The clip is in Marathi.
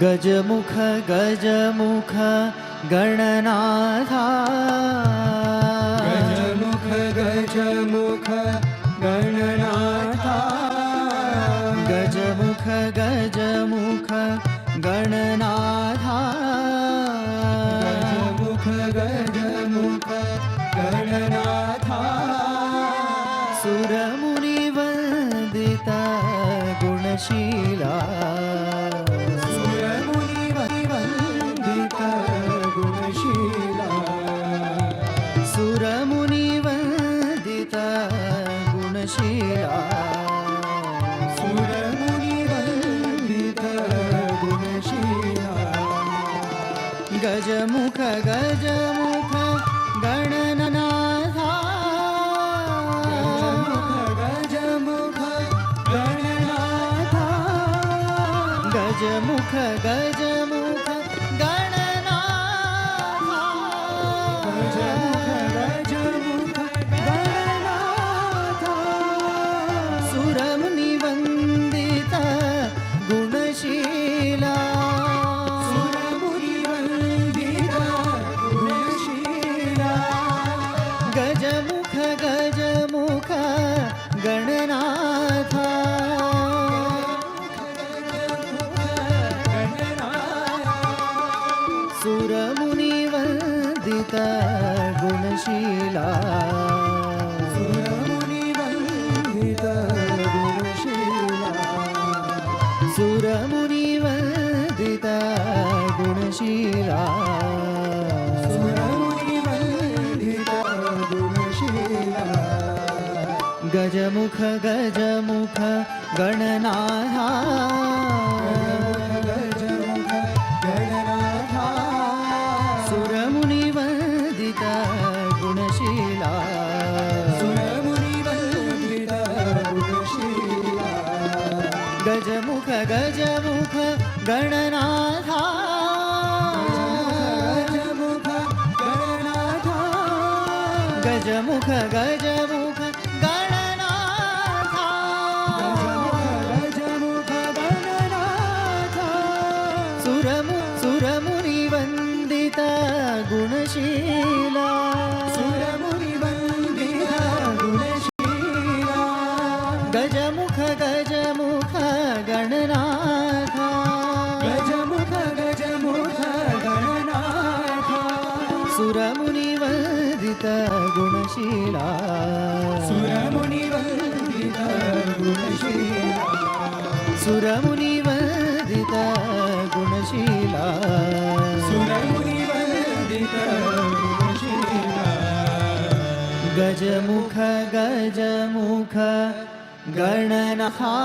गजमुख गजमुख गणनाथा गजमुख गजमुख गणनाथा गजमुख गजमुख गणनाथा गजमुख गजमुख गणनाथा सुरमुनिवन्दिता गुणशीला सुरमुनिवन्दिता गुणशीला सुरमुनिवन्दिता गुणशीला सुरमुनिवन्दिता गुणशीला गजमुख गजमुख गणनाथा गजमुख गणनाथा गजमुख गजमुख गणनाथा गजमुख गजमुख गणनाथा सुरमुनिवन्दिता गुणशीला सुरमुनिवन्दिता गुणशीला गजमुख गजमुख गणनाथा सुरमुनिवन्दिता गुणशीला सुरमुनिवन्दिता गुणशीला सुरमुनिवन्दिता गुणशीला सुरमुनिवन्दिता गुणशीला गजमुख गजमुख गणनाथा गजमुख गणनाथा सुरमुनिवन्दिता गुणशीला सुरमुनिवन्दिता गुणशीला गजमुख गजमुख गणनाथा गजमुख गणनाथा गजमुख गजमुख गणनाथा गजमुख गणनाथा सुरमुनिवन्दिता गुणशीला सुरमुनिवन्दिता गुणशीला गजमुख गजमुख गणनाथा गजमुख गजमुख गणनाथा सुरमुनिवन्दिता गुणशीला सुरमुनिवन्दिता गुणशीला सुरमुनिवन्दिता गुणशीला सुरमुनिवन्दिता गुणशीला गजमुख गजमुख गणनाथा